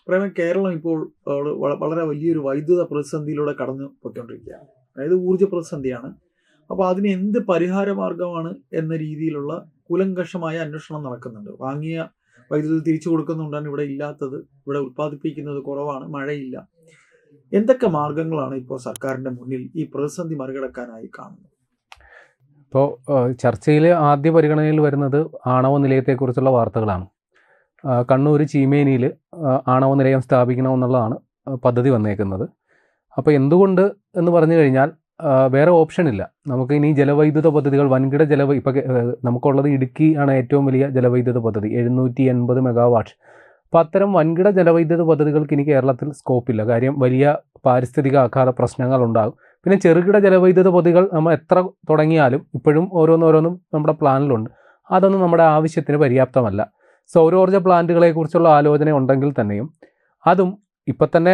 പ്രേമൻ, കേരളം ഇപ്പോൾ വളരെ വലിയൊരു വൈദ്യുത പ്രതിസന്ധിയിലൂടെ കടന്നു പോയിക്കൊണ്ടിരിക്കുകയാണ്. അതായത് ഊർജ്ജ പ്രതിസന്ധിയാണ്. അപ്പോൾ അതിന് എന്ത് പരിഹാര മാർഗമാണ് എന്ന രീതിയിലുള്ള കൂലങ്കഷമായ അന്വേഷണം നടക്കുന്നുണ്ട്. വാങ്ങിയ വൈദ്യുതി തിരിച്ചു കൊടുക്കുന്നുണ്ടാണ് ഇവിടെ ഇല്ലാത്തത്, ഇവിടെ ഉൽപ്പാദിപ്പിക്കുന്നത് കുറവാണ്, മഴയില്ല. എന്തൊക്കെ മാർഗങ്ങളാണ് ഇപ്പോൾ സർക്കാരിൻ്റെ മുന്നിൽ ഈ പ്രതിസന്ധി മറികടക്കാനായി കാണുന്നത്? ഇപ്പോൾ ചർച്ചയിൽ ആദ്യ പരിഗണനയിൽ വരുന്നത് ആണവ നിലയത്തെക്കുറിച്ചുള്ള വാർത്തകളാണ്. കണ്ണൂർ ചീമേനിയിൽ ആണവ നിലയം സ്ഥാപിക്കണമെന്നുള്ളതാണ് പദ്ധതി വന്നേക്കുന്നത്. അപ്പോൾ എന്തുകൊണ്ട് എന്ന് പറഞ്ഞു കഴിഞ്ഞാൽ വേറെ ഓപ്ഷൻ ഇല്ല. നമുക്ക് ഇനി ജലവൈദ്യുത പദ്ധതികൾ, വൻകിട ഇപ്പോൾ നമുക്കുള്ളത് ഇടുക്കി ആണ് ഏറ്റവും വലിയ ജലവൈദ്യുത പദ്ധതി, 780 മെഗാവാട്ട്. അപ്പോൾ അത്തരം വൻകിട ജലവൈദ്യുത പദ്ധതികൾക്ക് ഇനി കേരളത്തിൽ സ്കോപ്പില്ല. കാര്യം വലിയ പാരിസ്ഥിതിക ആഘാത പ്രശ്നങ്ങളുണ്ടാകും. പിന്നെ ചെറുകിട ജലവൈദ്യുത പദ്ധതികൾ നമ്മൾ എത്ര തുടങ്ങിയാലും ഇപ്പോഴും ഓരോന്നോരോന്നും നമ്മുടെ പ്ലാനിലുണ്ട്. അതൊന്നും നമ്മുടെ ആവശ്യത്തിന് പര്യാപ്തമല്ല. സൗരോർജ്ജ പ്ലാന്റുകളെക്കുറിച്ചുള്ള ആലോചന ഉണ്ടെങ്കിൽ തന്നെയും അതും ഇപ്പം തന്നെ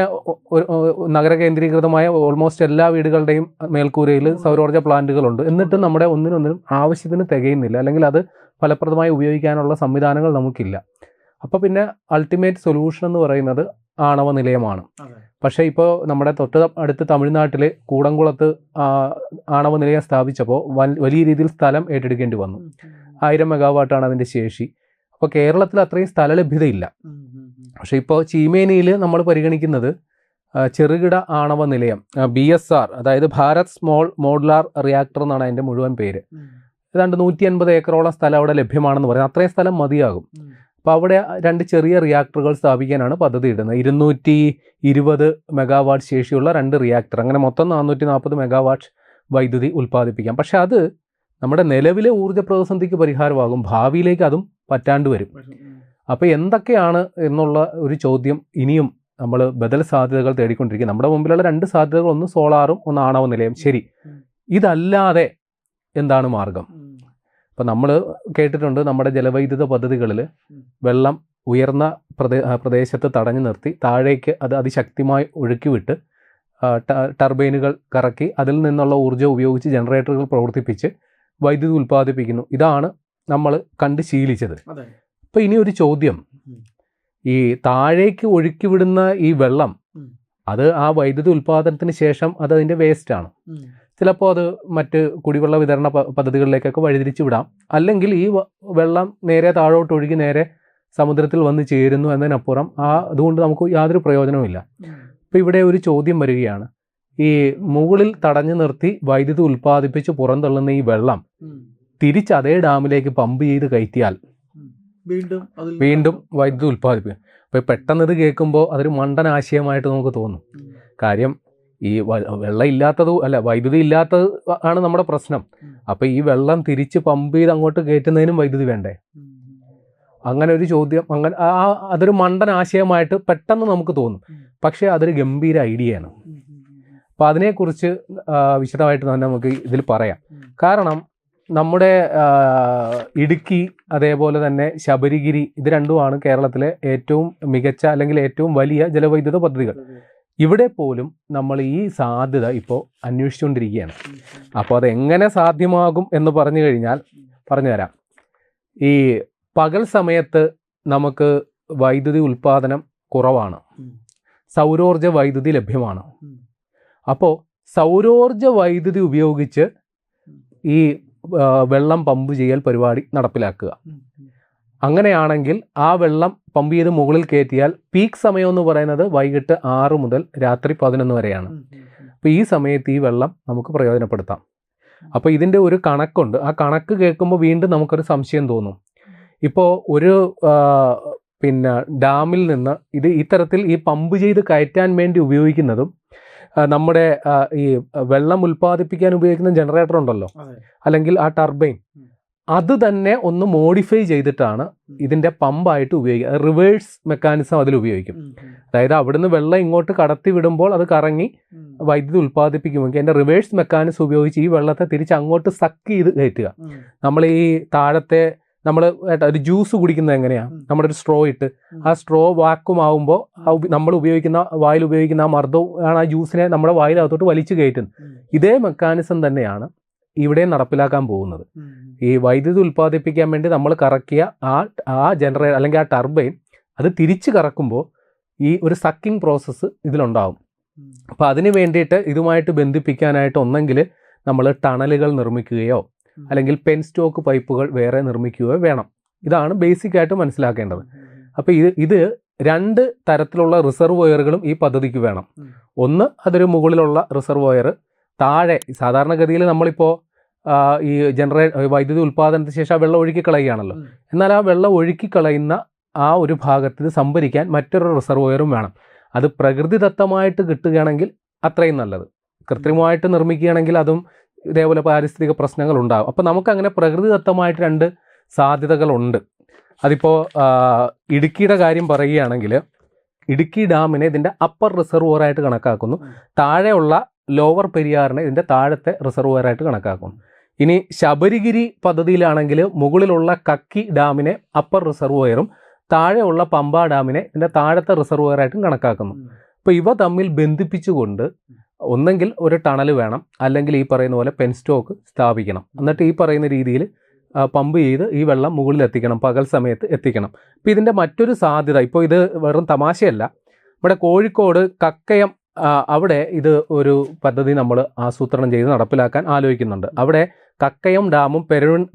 നഗര കേന്ദ്രീകൃതമായ ഓൾമോസ്റ്റ് എല്ലാ വീടുകളുടെയും മേൽക്കൂരയിൽ സൗരോർജ്ജ പ്ലാന്റുകളുണ്ട്. എന്നിട്ടും നമ്മുടെ ഒന്നിനൊന്നിനും ആവശ്യത്തിന് തികയുന്നില്ല, അല്ലെങ്കിൽ അത് ഫലപ്രദമായി ഉപയോഗിക്കാനുള്ള സംവിധാനങ്ങൾ നമുക്കില്ല. അപ്പോൾ പിന്നെ അൾട്ടിമേറ്റ് സൊല്യൂഷൻ എന്ന് പറയുന്നത് ആണവ നിലയമാണ്. പക്ഷേ ഇപ്പോൾ നമ്മുടെ തൊട്ട് അടുത്ത് തമിഴ്നാട്ടിലെ കൂടംകുളത്ത് ആണവ നിലയം സ്ഥാപിച്ചപ്പോൾ വലിയ രീതിയിൽ സ്ഥലം ഏറ്റെടുക്കേണ്ടി വന്നു. 1000 മെഗാവാട്ടാണ് അതിൻ്റെ ശേഷി. അപ്പോൾ കേരളത്തിൽ അത്രയും സ്ഥല ലഭ്യതയില്ല. പക്ഷേ ഇപ്പോൾ ചീമേനിയിൽ നമ്മൾ പരിഗണിക്കുന്നത് ചെറുകിട ആണവ നിലയം, BSR, അതായത് ഭാരത് സ്മോൾ മോഡുലാർ റിയാക്ടർ എന്നാണ് അതിൻ്റെ മുഴുവൻ പേര്. ഏതാണ്ട് 150 ഏക്കറോളം സ്ഥലം അവിടെ ലഭ്യമാണെന്ന് പറയാം. അത്രയും സ്ഥലം മതിയാകും. അപ്പോൾ അവിടെ 2 ചെറിയ റിയാക്ടറുകൾ സ്ഥാപിക്കാനാണ് പദ്ധതി ഇടുന്നത്. 220 മെഗാവാട്ട് ശേഷിയുള്ള 2 റിയാക്ടർ, അങ്ങനെ മൊത്തം 440 മെഗാവാട്ട് വൈദ്യുതി ഉൽപ്പാദിപ്പിക്കാം. പക്ഷെ അത് നമ്മുടെ നിലവിലെ ഊർജ്ജ പ്രതിസന്ധിക്ക് പരിഹാരമാകും, ഭാവിയിലേക്ക് അതും പറ്റാണ്ട് വരും. അപ്പോൾ എന്തൊക്കെയാണ് എന്നുള്ള ഒരു ചോദ്യം ഇനിയും നമ്മൾ ബദൽ സാധ്യതകൾ തേടിക്കൊണ്ടിരിക്കുക. നമ്മുടെ മുമ്പിലുള്ള 2 സാധ്യതകൾ, ഒന്ന് സോളാറും ഒന്ന് ആണവ നിലയം. ശരി, ഇതല്ലാതെ എന്താണ് മാർഗം? ഇപ്പം നമ്മൾ കേട്ടിട്ടുണ്ട്, നമ്മുടെ ജലവൈദ്യുത പദ്ധതികളിൽ വെള്ളം ഉയർന്ന പ്രദേശത്ത് തടഞ്ഞു നിർത്തി താഴേക്ക് അത് അതിശക്തിമായി ഒഴുക്കിവിട്ട് ടർബൈനുകൾ കറക്കി അതിൽ നിന്നുള്ള ഊർജ്ജം ഉപയോഗിച്ച് ജനറേറ്ററുകൾ പ്രവർത്തിപ്പിച്ച് വൈദ്യുതി ഉൽപ്പാദിപ്പിക്കുന്നു. ഇതാണ് നമ്മൾ കണ്ട് ശീലിച്ചത്. അപ്പോൾ ഇനി ഒരു ചോദ്യം, ഈ താഴേക്ക് ഒഴുക്കിവിടുന്ന ഈ വെള്ളം അത് ആ വൈദ്യുതി ഉൽപ്പാദനത്തിന് ശേഷം അത് അതിൻ്റെ വേസ്റ്റാണ്. ചിലപ്പോൾ അത് മറ്റ് കുടിവെള്ള വിതരണ പദ്ധതികളിലേക്കൊക്കെ വഴിതിരിച്ചു വിടാം. അല്ലെങ്കിൽ ഈ വെള്ളം നേരെ താഴോട്ട് ഒഴുകി നേരെ സമുദ്രത്തിൽ വന്ന് ചേരുന്നു എന്നതിനപ്പുറം അതുകൊണ്ട് നമുക്ക് യാതൊരു പ്രയോജനവുമില്ല. അപ്പോൾ ഇവിടെ ഒരു ചോദ്യം വരികയാണ്, ഈ മുകളിൽ തടഞ്ഞു നിർത്തി വൈദ്യുതി ഉൽപ്പാദിപ്പിച്ച് പുറന്തള്ളുന്ന ഈ വെള്ളം തിരിച്ച് അതേ ഡാമിലേക്ക് പമ്പ് ചെയ്ത് കയറ്റിയാൽ വീണ്ടും വൈദ്യുതി ഉൽപ്പാദിപ്പിക്കും. അപ്പോൾ പെട്ടെന്ന് ഇത് കേൾക്കുമ്പോൾ അതൊരു മണ്ടൻ ആശയമായിട്ട് നമുക്ക് തോന്നും. കാര്യം ഈ വെള്ളം വൈദ്യുതി ഇല്ലാത്തത് ആണ് നമ്മുടെ പ്രശ്നം. അപ്പോൾ ഈ വെള്ളം തിരിച്ച് പമ്പ് ചെയ്ത് അങ്ങോട്ട് കയറ്റുന്നതിനും വൈദ്യുതി വേണ്ടേ? അങ്ങനെ ഒരു ചോദ്യം, അതൊരു മണ്ടൻ ആശയമായിട്ട് പെട്ടെന്ന് നമുക്ക് തോന്നും. പക്ഷേ അതൊരു ഗംഭീര ഐഡിയയാണ്. അപ്പോൾ അതിനെക്കുറിച്ച് വിശദമായിട്ട് തന്നെ നമുക്ക് ഇതിൽ പറയാം. കാരണം നമ്മുടെ ഇടുക്കി, അതേപോലെ തന്നെ ശബരിഗിരി, ഇത് രണ്ടുമാണ് കേരളത്തിലെ ഏറ്റവും മികച്ച അല്ലെങ്കിൽ ഏറ്റവും വലിയ ജലവൈദ്യുത പദ്ധതികൾ. ഇവിടെ പോലും നമ്മൾ ഈ സാധ്യത ഇപ്പോൾ അന്വേഷിച്ചുകൊണ്ടിരിക്കുകയാണ്. അപ്പോൾ അതെങ്ങനെ സാധ്യമാകും എന്ന് പറഞ്ഞു കഴിഞ്ഞാൽ പറഞ്ഞുതരാം. ഈ പകൽ സമയത്ത് നമുക്ക് വൈദ്യുതി ഉൽപ്പാദനം കുറവാണ്, സൗരോർജ്ജ വൈദ്യുതി ലഭ്യമാണ്. അപ്പോൾ സൗരോർജ്ജ വൈദ്യുതി ഉപയോഗിച്ച് ഈ വെള്ളം പമ്പ് ചെയ്യൽ പരിപാടി നടപ്പിലാക്കുക. അങ്ങനെയാണെങ്കിൽ ആ വെള്ളം പമ്പ് ചെയ്ത് മുകളിൽ കയറ്റിയാൽ പീക്ക് സമയം എന്ന് പറയുന്നത് വൈകിട്ട് 6 മുതൽ രാത്രി 11 വരെയാണ്. അപ്പോൾ ഈ സമയത്ത് ഈ വെള്ളം നമുക്ക് പ്രയോജനപ്പെടുത്താം. അപ്പോൾ ഇതിൻ്റെ ഒരു കണക്കുണ്ട്. ആ കണക്ക് കേൾക്കുമ്പോൾ വീണ്ടും നമുക്കൊരു സംശയം തോന്നും. ഇപ്പോൾ ഒരു ഡാമിൽ നിന്ന് ഇത്തരത്തിൽ ഈ പമ്പ് ചെയ്ത് കയറ്റാൻ വേണ്ടി ഉപയോഗിക്കുന്നതും നമ്മുടെ ഈ വെള്ളം ഉൽപ്പാദിപ്പിക്കാൻ ഉപയോഗിക്കുന്ന ജനറേറ്റർ ഉണ്ടല്ലോ, അല്ലെങ്കിൽ ആ ടർബൈൻ, അത് തന്നെ ഒന്ന് മോഡിഫൈ ചെയ്തിട്ടാണ് ഇതിൻ്റെ പമ്പായിട്ട് ഉപയോഗിക്കുക. റിവേഴ്സ് മെക്കാനിസം അതിൽ ഉപയോഗിക്കും. അതായത് അവിടുന്ന് വെള്ളം ഇങ്ങോട്ട് കടത്തി വിടുമ്പോൾ അത് കറങ്ങി വൈദ്യുതി ഉൽപ്പാദിപ്പിക്കുമെങ്കിൽ അതിൻ്റെ റിവേഴ്സ് മെക്കാനിസം ഉപയോഗിച്ച് ഈ വെള്ളത്തെ തിരിച്ച് അങ്ങോട്ട് സക്ക് ചെയ്ത് കയറ്റുക. നമ്മൾ ഈ താഴത്തെ ഒരു ജ്യൂസ് കുടിക്കുന്നത് എങ്ങനെയാണ്, നമ്മുടെ ഒരു സ്ട്രോ ഇട്ട് ആ സ്ട്രോ വാക്വം ആകുമ്പോൾ നമ്മൾ വായിൽ ഉപയോഗിക്കുന്ന ആ മർദ്ദവും ആണ് ആ ജ്യൂസിനെ നമ്മുടെ വായിലകത്തോട്ട് വലിച്ചു കയറ്റുന്നത്. ഇതേ മെക്കാനിസം തന്നെയാണ് ഇവിടെ നടപ്പിലാക്കാൻ പോകുന്നത്. ഈ വൈദ്യുതി ഉൽപ്പാദിപ്പിക്കാൻ വേണ്ടി നമ്മൾ കറക്കിയ ആ ജനറേറ്റർ അല്ലെങ്കിൽ ആ ടർബൈൻ അത് തിരിച്ച് കറക്കുമ്പോൾ ഈ ഒരു സക്കിംഗ് പ്രോസസ്സ് ഇതിലുണ്ടാവും. അപ്പോൾ അതിന് വേണ്ടിയിട്ട് ഇതുമായിട്ട് ബന്ധിപ്പിക്കാനായിട്ട് ഒന്നെങ്കിൽ നമ്മൾ ടണലുകൾ നിർമ്മിക്കുകയോ അല്ലെങ്കിൽ പെൻ സ്റ്റോക്ക് പൈപ്പുകൾ വേറെ നിർമ്മിക്കുകയോ വേണം. ഇതാണ് ബേസിക്കായിട്ട് മനസ്സിലാക്കേണ്ടത്. അപ്പോൾ ഇത് 2 തരത്തിലുള്ള റിസർവോയറുകളും ഈ പദ്ധതിക്ക് വേണം. ഒന്ന്, അതൊരു മുകളിലുള്ള റിസർവോയർ. താഴെ സാധാരണഗതിയിൽ നമ്മളിപ്പോൾ ഈ വൈദ്യുതി ഉൽപ്പാദനത്തിന് ശേഷം ആ വെള്ളം ഒഴുക്കിക്കളയുകയാണല്ലോ. എന്നാൽ ആ വെള്ളം ഒഴുക്കിക്കളയുന്ന ആ ഒരു ഭാഗത്ത് സംഭരിക്കാൻ മറ്റൊരു റിസർവോയറും വേണം. അത് പ്രകൃതിദത്തമായിട്ട് കിട്ടുകയാണെങ്കിൽ അത്രയും നല്ലത്. കൃത്രിമമായിട്ട് നിർമ്മിക്കുകയാണെങ്കിൽ അതും ഇതേപോലെ പാരിസ്ഥിതിക പ്രശ്നങ്ങൾ ഉണ്ടാകും. അപ്പോൾ നമുക്കങ്ങനെ പ്രകൃതിദത്തമായിട്ട് 2 സാധ്യതകളുണ്ട്. അതിപ്പോൾ ഇടുക്കിയുടെ കാര്യം പറയുകയാണെങ്കിൽ ഇടുക്കി ഡാമിനെ ഇതിൻ്റെ അപ്പർ റിസർവോയറായിട്ട് കണക്കാക്കുന്നു. താഴെയുള്ള ലോവർ പെരിയാറിനെ ഇതിൻ്റെ താഴത്തെ റിസർവോയറായിട്ട് കണക്കാക്കുന്നു. ഇനി ശബരിഗിരി പദ്ധതിയിലാണെങ്കിൽ മുകളിലുള്ള കക്കി ഡാമിനെ അപ്പർ റിസർവോയറും താഴെയുള്ള പമ്പ ഡാമിനെ ഇതിൻ്റെ താഴത്തെ റിസർവോയറായിട്ടും കണക്കാക്കുന്നു. അപ്പോൾ ഇവ തമ്മിൽ ബന്ധിപ്പിച്ചുകൊണ്ട് ഒന്നെങ്കിൽ ഒരു ടണൽ വേണം, അല്ലെങ്കിൽ ഈ പറയുന്ന പോലെ പെൻ സ്റ്റോക്ക് സ്ഥാപിക്കണം. എന്നിട്ട് ഈ പറയുന്ന രീതിയിൽ പമ്പ് ചെയ്ത് ഈ വെള്ളം മുകളിൽ എത്തിക്കണം, പകൽ സമയത്ത് എത്തിക്കണം. അപ്പോൾ ഇതിൻ്റെ മറ്റൊരു സാധ്യത, ഇപ്പോൾ ഇത് വെറും തമാശയല്ല, ഇവിടെ കോഴിക്കോട് കക്കയം അവിടെ ഇത് ഒരു പദ്ധതി നമ്മൾ ആസൂത്രണം ചെയ്ത് നടപ്പിലാക്കാൻ ആലോചിക്കുന്നുണ്ട്. അവിടെ കക്കയം ഡാമും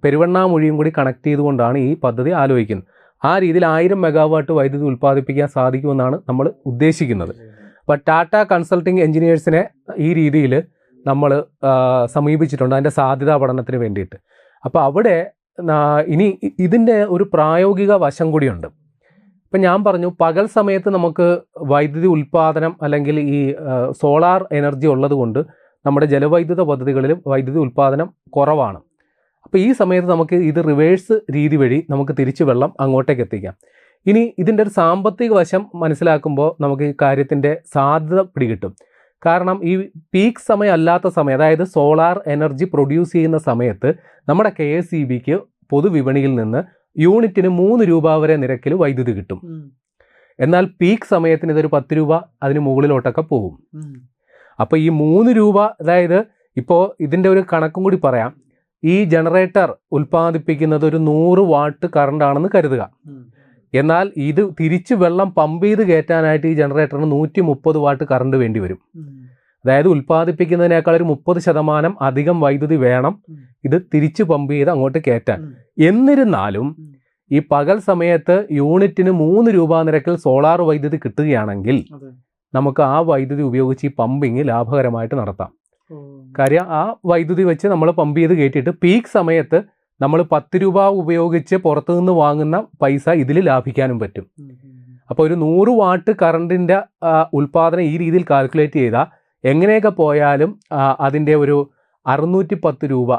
പെരുവണ്ണാമൊഴിയും കൂടി കണക്ട് ചെയ്തുകൊണ്ടാണ് ഈ പദ്ധതി ആലോചിക്കുന്നത്. ആ രീതിയിൽ 1000 മെഗാവാട്ട് വൈദ്യുതി ഉൽപ്പാദിപ്പിക്കാൻ സാധിക്കുമെന്നാണ് നമ്മൾ ഉദ്ദേശിക്കുന്നത്. അപ്പോൾ ടാറ്റ കൺസൾട്ടിങ് എഞ്ചിനീയേഴ്സിനെ ഈ രീതിയിൽ നമ്മൾ സമീപിച്ചിട്ടുണ്ട് അതിൻ്റെ സാധ്യതാ പഠനത്തിന് വേണ്ടിയിട്ട്. അപ്പോൾ അവിടെ ഇനി ഇതിൻ്റെ ഒരു പ്രായോഗിക വശം കൂടിയുണ്ട്. ഇപ്പം ഞാൻ പറഞ്ഞു, പകൽ സമയത്ത് നമുക്ക് വൈദ്യുതി ഉൽപ്പാദനം അല്ലെങ്കിൽ ഈ സോളാർ എനർജി ഉള്ളത് കൊണ്ട് നമ്മുടെ ജലവൈദ്യുത പദ്ധതികളിലും വൈദ്യുതി ഉൽപ്പാദനം കുറവാണ്. അപ്പോൾ ഈ സമയത്ത് നമുക്ക് ഇത് റിവേഴ്സ് രീതി വഴി നമുക്ക് തിരിച്ച് വെള്ളം അങ്ങോട്ടേക്ക് എത്തിക്കാം. ഇനി ഇതിൻ്റെ ഒരു സാമ്പത്തിക വശം മനസ്സിലാക്കുമ്പോൾ നമുക്ക് ഈ കാര്യത്തിൻ്റെ സാധ്യത പിടികിട്ടും. കാരണം ഈ പീക്ക് സമയം അല്ലാത്ത സമയം, അതായത് സോളാർ എനർജി പ്രൊഡ്യൂസ് ചെയ്യുന്ന സമയത്ത് നമ്മുടെ KSEBക്ക് പൊതുവിപണിയിൽ നിന്ന് യൂണിറ്റിന് 3 രൂപ വരെ നിരക്കിൽ വൈദ്യുതി കിട്ടും. എന്നാൽ പീക്ക് സമയത്തിന് ഇതൊരു 10 രൂപ അതിന് മുകളിലോട്ടൊക്കെ പോകും. അപ്പോൾ ഈ 3 രൂപ, അതായത് ഇപ്പോൾ ഇതിൻ്റെ ഒരു കണക്കും കൂടി പറയാം. ഈ ജനറേറ്റർ ഉൽപ്പാദിപ്പിക്കുന്നത് ഒരു 100 വാട്ട് കറണ്ട് ആണെന്ന് കരുതുക. എന്നാൽ ഇത് തിരിച്ച് വെള്ളം പമ്പ് ചെയ്ത് കയറ്റാനായിട്ട് ഈ ജനറേറ്ററിന് 130 വാട്ട് കറണ്ട് വേണ്ടി വരും. അതായത് ഉൽപ്പാദിപ്പിക്കുന്നതിനേക്കാൾ ഒരു 30% അധികം വൈദ്യുതി വേണം ഇത് തിരിച്ച് പമ്പ് ചെയ്ത് അങ്ങോട്ട് കയറ്റാൻ. എന്നിരുന്നാലും ഈ പകൽ സമയത്ത് യൂണിറ്റിന് 3 രൂപ നിരക്കിൽ സോളാർ വൈദ്യുതി കിട്ടുകയാണെങ്കിൽ നമുക്ക് ആ വൈദ്യുതി ഉപയോഗിച്ച് ഈ പമ്പിങ് ലാഭകരമായിട്ട് നടത്താം. കാര്യം ആ വൈദ്യുതി വെച്ച് നമ്മൾ പമ്പ് ചെയ്ത് കയറ്റിയിട്ട് പീക്ക് സമയത്ത് നമ്മൾ 10 രൂപ ഉപയോഗിച്ച് പുറത്തുനിന്ന് വാങ്ങുന്ന പൈസ ഇതിൽ ലാഭിക്കാനും പറ്റും. അപ്പോൾ ഒരു 100 വാട്ട് കറണ്ടിൻ്റെ ഉൽപ്പാദനം ഈ രീതിയിൽ കാൽക്കുലേറ്റ് ചെയ്താൽ എങ്ങനെയൊക്കെ പോയാലും അതിൻ്റെ ഒരു 610 രൂപ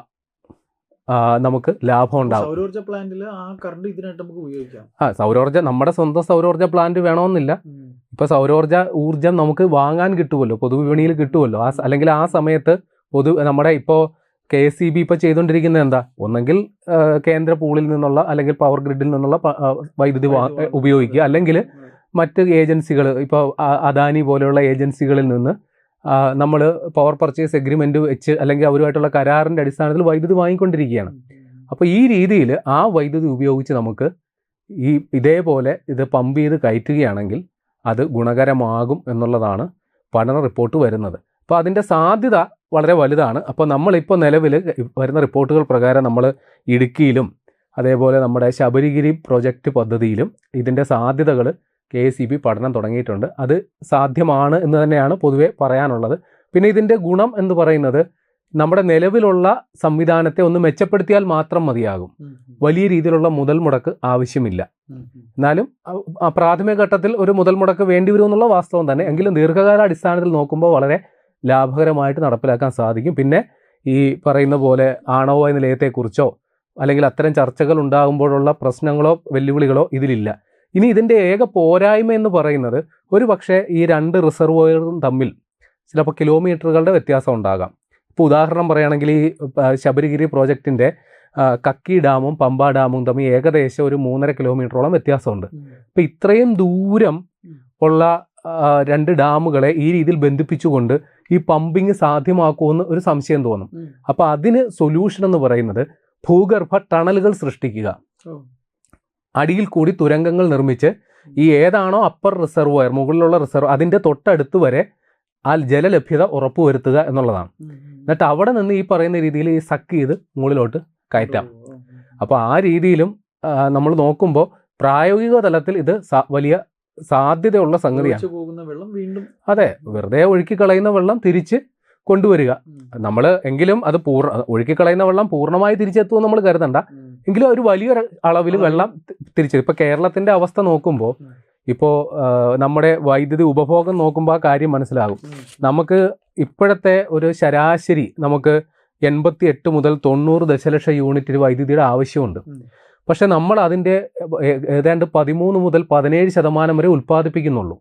നമുക്ക് ലാഭം ഉണ്ടാവും. സൗരോർജ്ജ പ്ലാന്റിൽ ആ കറണ്ട് ഇതിനായിട്ട് നമുക്ക് ഉപയോഗിക്കാം. നമ്മുടെ സ്വന്തം സൗരോർജ്ജ പ്ലാന്റ് വേണമെന്നില്ല. ഇപ്പോൾ ഊർജ്ജം നമുക്ക് വാങ്ങാൻ കിട്ടുമല്ലോ, പൊതുവിപണിയിൽ കിട്ടുമല്ലോ. അല്ലെങ്കിൽ ആ സമയത്ത് നമ്മുടെ ഇപ്പോൾ KSEB ഇപ്പോൾ ചെയ്തുകൊണ്ടിരിക്കുന്നത് എന്താ, ഒന്നെങ്കിൽ കേന്ദ്ര പൂളിൽ നിന്നുള്ള അല്ലെങ്കിൽ പവർ ഗ്രിഡിൽ നിന്നുള്ള വൈദ്യുതി ഉപയോഗിക്കുക, അല്ലെങ്കിൽ മറ്റ് ഏജൻസികൾ, ഇപ്പോൾ അദാനി പോലെയുള്ള ഏജൻസികളിൽ നിന്ന് നമ്മൾ പവർ പർച്ചേസ് എഗ്രിമെൻറ്റ് വെച്ച് അല്ലെങ്കിൽ അവരുമായിട്ടുള്ള കരാറിൻ്റെ അടിസ്ഥാനത്തിൽ വൈദ്യുതി വാങ്ങിക്കൊണ്ടിരിക്കുകയാണ്. അപ്പോൾ ഈ രീതിയിൽ ആ വൈദ്യുതി ഉപയോഗിച്ച് നമുക്ക് ഇതേപോലെ ഇത് പമ്പ് ചെയ്ത് കയറ്റുകയാണെങ്കിൽ അത് ഗുണകരമാകും എന്നുള്ളതാണ് പഠന റിപ്പോർട്ട് വരുന്നത്. അപ്പോൾ അതിൻ്റെ സാധ്യത വളരെ വലുതാണ്. അപ്പോൾ നമ്മളിപ്പോൾ നിലവിൽ വരുന്ന റിപ്പോർട്ടുകൾ പ്രകാരം നമ്മൾ ഇടുക്കിയിലും അതേപോലെ നമ്മുടെ ശബരിഗിരി പ്രൊജക്റ്റ് പദ്ധതിയിലും ഇതിൻ്റെ സാധ്യതകൾ KSEB പഠനം തുടങ്ങിയിട്ടുണ്ട്. അത് സാധ്യമാണ് എന്ന് തന്നെയാണ് പൊതുവെ പറയാനുള്ളത്. പിന്നെ ഇതിൻ്റെ ഗുണം എന്ന് പറയുന്നത് നമ്മുടെ നിലവിലുള്ള സംവിധാനത്തെ ഒന്ന് മെച്ചപ്പെടുത്തിയാൽ മാത്രം മതിയാകും. വലിയ രീതിയിലുള്ള മുതൽ മുടക്ക് ആവശ്യമില്ല. എന്നാലും പ്രാഥമിക ഘട്ടത്തിൽ ഒരു മുതൽ മുടക്ക് വേണ്ടി വരുമെന്നുള്ള വാസ്തവം തന്നെ. എങ്കിലും ദീർഘകാല അടിസ്ഥാനത്തിൽ നോക്കുമ്പോൾ വളരെ ലാഭകരമായിട്ട് നടപ്പിലാക്കാൻ സാധിക്കും. പിന്നെ ഈ പറയുന്ന പോലെ ആണവ നിലയത്തെക്കുറിച്ചോ അല്ലെങ്കിൽ അത്തരം ചർച്ചകൾ ഉണ്ടാകുമ്പോഴുള്ള പ്രശ്നങ്ങളോ വെല്ലുവിളികളോ ഇതിലില്ല. ഇനി ഇതിൻ്റെ ഏക പോരായ്മ എന്ന് പറയുന്നത് ഒരു പക്ഷേ ഈ 2 റിസർവോയറും തമ്മിൽ ചിലപ്പോൾ കിലോമീറ്ററുകളുടെ വ്യത്യാസം ഉണ്ടാകാം. ഇപ്പോൾ ഉദാഹരണം പറയുകയാണെങ്കിൽ ഈ ശബരിഗിരി പ്രോജക്റ്റിൻ്റെ കക്കി ഡാമും പമ്പ ഡാമും തമ്മിൽ ഏകദേശം ഒരു 3.5 കിലോമീറ്ററോളം വ്യത്യാസമുണ്ട്. അപ്പോൾ ഇത്രയും ദൂരം ഉള്ള 2 ഡാമുകളെ ഈ രീതിയിൽ ബന്ധിപ്പിച്ചുകൊണ്ട് ഈ പമ്പിങ് സാധ്യമാക്കുമെന്ന് ഒരു സംശയം തോന്നും. അപ്പോൾ അതിന് സൊല്യൂഷൻ എന്ന് പറയുന്നത് ഭൂഗർഭ ടണലുകൾ സൃഷ്ടിക്കുക, അടിയിൽ കൂടി തുരങ്കങ്ങൾ നിർമ്മിച്ച് ഈ ഏതാണോ അപ്പർ റിസർവോയർ, മുകളിലുള്ള റിസർവ്, അതിൻ്റെ തൊട്ടടുത്ത് വരെ ആ ജലലഭ്യത ഉറപ്പുവരുത്തുക എന്നുള്ളതാണ്. എന്നിട്ട് അവിടെ നിന്ന് ഈ പറയുന്ന രീതിയിൽ ഈ സക്ക് ചെയ്ത് മുകളിലോട്ട് കയറ്റാം. അപ്പോൾ ആ രീതിയിലും നമ്മൾ നോക്കുമ്പോൾ പ്രായോഗിക തലത്തിൽ ഇത് വലിയ സാധ്യതയുള്ള സംഗതിയാണ്. അതെ, വെറുതെ ഒഴുക്കി കളയുന്ന വെള്ളം തിരിച്ച് കൊണ്ടുവരിക. നമ്മൾ എങ്കിലും അത് ഒഴുക്കി കളയുന്ന വെള്ളം പൂർണ്ണമായി തിരിച്ചെത്തുമെന്ന് നമ്മൾ കരുതണ്ട, എങ്കിലും ഒരു വലിയൊരു അളവിൽ വെള്ളം തിരിച്ചു. ഇപ്പൊ കേരളത്തിന്റെ അവസ്ഥ നോക്കുമ്പോൾ, ഇപ്പോൾ നമ്മുടെ വൈദ്യുതി ഉപഭോഗം നോക്കുമ്പോൾ ആ കാര്യം മനസ്സിലാകും. നമുക്ക് ഇപ്പോഴത്തെ ഒരു ശരാശരി നമുക്ക് 88 മുതൽ 90 ദശലക്ഷം യൂണിറ്റ് വൈദ്യുതിയുടെ ആവശ്യമുണ്ട്. പക്ഷെ നമ്മൾ അതിൻ്റെ ഏതാണ്ട് 13 മുതൽ 17% വരെ ഉൽപ്പാദിപ്പിക്കുന്നുള്ളൂ.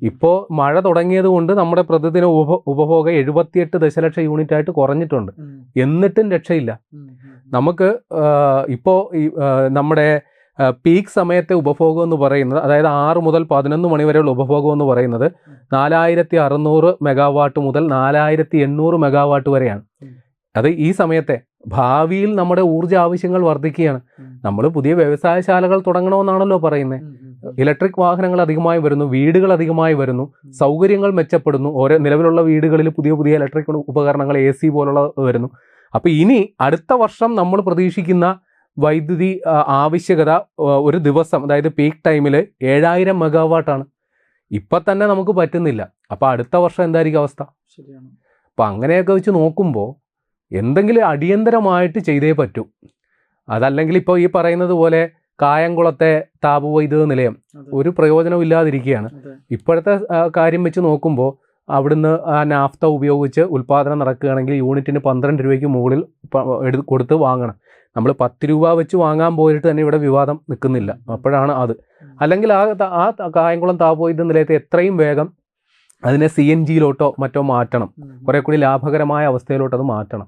ഇപ്പോൾ മഴ തുടങ്ങിയത് കൊണ്ട് നമ്മുടെ പ്രതിദിന ഉപഭോഗം 78 ദശലക്ഷം യൂണിറ്റ് ആയിട്ട് കുറഞ്ഞിട്ടുണ്ട്. എന്നിട്ടും രക്ഷയില്ല. നമുക്ക് ഇപ്പോൾ നമ്മുടെ പീക്ക് സമയത്തെ ഉപഭോഗം എന്ന് പറയുന്നത്, അതായത് 6 മുതൽ 11 മണി വരെയുള്ള ഉപഭോഗം എന്ന് പറയുന്നത് 4600 മെഗാവാട്ട് മുതൽ 4800 മെഗാവാട്ട് വരെയാണ്. അത് ഈ സമയത്തെ. ഭാവിയിൽ നമ്മുടെ ഊർജ്ജ ആവശ്യങ്ങൾ വർദ്ധിക്കുകയാണ്. നമ്മൾ പുതിയ വ്യവസായശാലകൾ തുടങ്ങണമെന്നാണല്ലോ പറയുന്നത്. ഇലക്ട്രിക് വാഹനങ്ങൾ അധികമായി വരുന്നു, വീടുകൾ അധികമായി വരുന്നു, സൗകര്യങ്ങൾ മെച്ചപ്പെടുന്നു. ഓരോ നിലവിലുള്ള വീടുകളിൽ പുതിയ പുതിയ ഇലക്ട്രിക് ഉപകരണങ്ങൾ, AC പോലുള്ള വരുന്നു. അപ്പോൾ ഇനി അടുത്ത വർഷം നമ്മൾ പ്രതീക്ഷിക്കുന്ന വൈദ്യുതി ആവശ്യകത ഒരു ദിവസം, അതായത് പീക്ക് ടൈമിൽ 7000 മെഗാവാട്ടാണ്. ഇപ്പം തന്നെ നമുക്ക് പറ്റുന്നില്ല. അപ്പോൾ അടുത്ത വർഷം എന്തായിരിക്കും അവസ്ഥ? ശരിയാണ്. അപ്പം അങ്ങനെയൊക്കെ വെച്ച് നോക്കുമ്പോൾ എന്തെങ്കിലും അടിയന്തരമായിട്ട് ചെയ്തേ പറ്റൂ. അതല്ലെങ്കിൽ ഇപ്പോൾ ഈ പറയുന്നത് പോലെ കായംകുളത്തെ താപവൈദ്യുത നിലയം ഒരു പ്രയോജനവും ഇല്ലാതിരിക്കുകയാണ്. ഇപ്പോഴത്തെ കാര്യം വെച്ച് നോക്കുമ്പോൾ അവിടുന്ന് ആ നാഫ്ത ഉപയോഗിച്ച് ഉൽപ്പാദനം നടക്കുകയാണെങ്കിൽ യൂണിറ്റിന് 12 രൂപയ്ക്ക് മുകളിൽ കൊടുത്ത് വാങ്ങണം. നമ്മൾ 10 രൂപ വെച്ച് വാങ്ങാൻ പോയിട്ട് തന്നെ ഇവിടെ വിവാദം നിൽക്കുന്നില്ല. അപ്പോഴാണ് അത്. അല്ലെങ്കിൽ ആ കായംകുളം താപവൈദ്യുത നിലയത്തെ എത്രയും വേഗം അതിനെ CNGയിലോട്ടോ മറ്റോ മാറ്റണം. കുറെ കൂടി ലാഭകരമായ അവസ്ഥയിലോട്ട് അത് മാറ്റണം.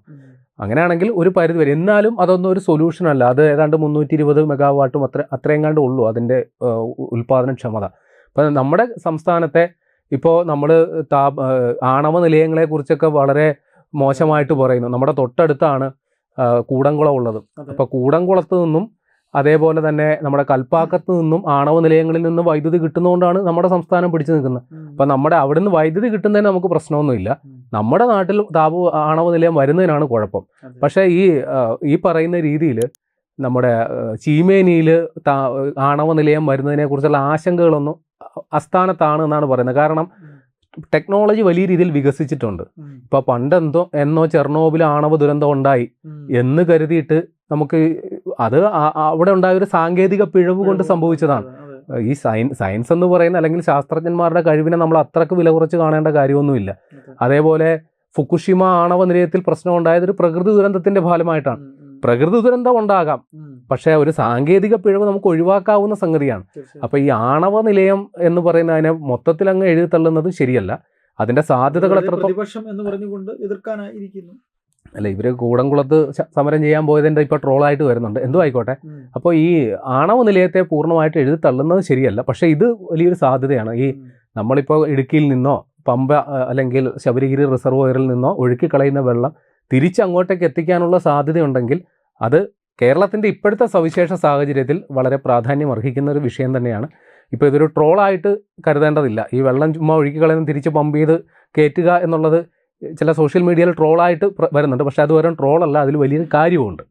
അങ്ങനെയാണെങ്കിൽ ഒരു പരിധി വരെ. എന്നാലും അതൊന്നും ഒരു സൊല്യൂഷൻ അല്ല. അത് ഏതാണ്ട് 320 മെഗാവാട്ടും അത്രയെങ്ങാണ്ട് ഉള്ളൂ അതിൻ്റെ ഉൽപ്പാദനക്ഷമത. അപ്പം നമ്മുടെ സംസ്ഥാനത്തെ ഇപ്പോൾ നമ്മൾ ആണവ നിലയങ്ങളെക്കുറിച്ചൊക്കെ വളരെ മോശമായിട്ട് പറയുന്നു. നമ്മുടെ തൊട്ടടുത്താണ് കൂടംകുളം ഉള്ളത്. അപ്പോൾ കൂടംകുളത്ത് നിന്നും അതേപോലെ തന്നെ നമ്മുടെ കൽപ്പാക്കത്ത് നിന്നും ആണവ നിലയങ്ങളിൽ നിന്ന് വൈദ്യുതി കിട്ടുന്നതുകൊണ്ടാണ് നമ്മുടെ സംസ്ഥാനം പിടിച്ചു നിൽക്കുന്നത്. അപ്പം നമ്മുടെ അവിടെ നിന്ന് വൈദ്യുതി കിട്ടുന്നതിന് നമുക്ക് പ്രശ്നമൊന്നുമില്ല. നമ്മുടെ നാട്ടിൽ ആണവ നിലയം വരുന്നതിനാണ് കുഴപ്പം. പക്ഷേ ഈ പറയുന്ന രീതിയിൽ നമ്മുടെ ചീമേനിയിൽ ആണവ നിലയം വരുന്നതിനെ കുറിച്ചുള്ള ആശങ്കകളൊന്നും അസ്ഥാനത്താണ് എന്നാണ് പറയുന്നത്. കാരണം ടെക്നോളജി വലിയ രീതിയിൽ വികസിച്ചിട്ടുണ്ട്. ഇപ്പൊ എന്നോ ചെർണോബിൽ ആണവ ദുരന്തം ഉണ്ടായി എന്ന് കരുതിയിട്ട് നമുക്ക് അത് അവിടെ ഉണ്ടായ ഒരു സാങ്കേതിക പിഴവ് കൊണ്ട് സംഭവിച്ചതാണ്. ഈ സയൻസ് എന്ന് പറയുന്ന അല്ലെങ്കിൽ ശാസ്ത്രജ്ഞന്മാരുടെ കഴിവിനെ നമ്മൾ അത്രക്ക് വില കുറച്ച് കാണേണ്ട കാര്യമൊന്നുമില്ല. അതേപോലെ ഫുക്കുഷിമ ആണവ നിലയത്തിൽ പ്രശ്നം ഉണ്ടായത് ഒരു പ്രകൃതി ദുരന്തത്തിന്റെ ഫലമായിട്ടാണ്. പ്രകൃതി ദുരന്തം ഉണ്ടാകാം, പക്ഷേ ഒരു സാങ്കേതിക പിഴവ് നമുക്ക് ഒഴിവാക്കാവുന്ന സംഗതിയാണ്. അപ്പോൾ ഈ ആണവ നിലയം എന്ന് പറയുന്ന അതിനെ മൊത്തത്തിൽ അങ്ങ് എഴുതി തള്ളുന്നത് ശരിയല്ല. അതിന്റെ സാധ്യതകൾ പ്രതിപക്ഷം എന്ന് പറഞ്ഞുകൊണ്ട് എതിർക്കാനായിരിക്കുന്നു. അല്ല, ഇവര് കൂടംകുളത്ത് സമരം ചെയ്യാൻ പോയതിന്റെ ഇപ്പൊ ട്രോളായിട്ട് വരുന്നുണ്ട്. എന്തോ ആയിക്കോട്ടെ. അപ്പോൾ ഈ ആണവ നിലയത്തെ പൂർണ്ണമായിട്ട് എഴുതി തള്ളുന്നത് ശരിയല്ല. പക്ഷേ ഇത് വലിയൊരു സാധ്യതയാണ്. ഈ നമ്മളിപ്പോൾ ഇടുക്കിയിൽ നിന്നോ പമ്പ അല്ലെങ്കിൽ ശബരിഗിരി റിസർവോയറിൽ നിന്നോ ഒഴുക്കി കളയുന്ന വെള്ളം തിരിച്ചങ്ങോട്ടേക്ക് എത്തിക്കാനുള്ള സാധ്യതയുണ്ടെങ്കിൽ അത് കേരളത്തിൻ്റെ ഇപ്പോഴത്തെ സവിശേഷ സാഹചര്യത്തിൽ വളരെ പ്രാധാന്യം അർഹിക്കുന്ന ഒരു വിഷയം തന്നെയാണ്. ഇപ്പോൾ ഇതൊരു ട്രോളായിട്ട് കരുതേണ്ടതില്ല. ഈ വെള്ളം ചുമ്മാ ഒഴുക്കി കളയുന്ന തിരിച്ച് പമ്പ് ചെയ്ത് കയറ്റുക എന്നുള്ളത് ചില സോഷ്യൽ മീഡിയയിൽ ട്രോളായിട്ട് വരുന്നുണ്ട്. പക്ഷേ അത് വെറും ട്രോളല്ല, അതിൽ വലിയൊരു കാര്യമുണ്ട്.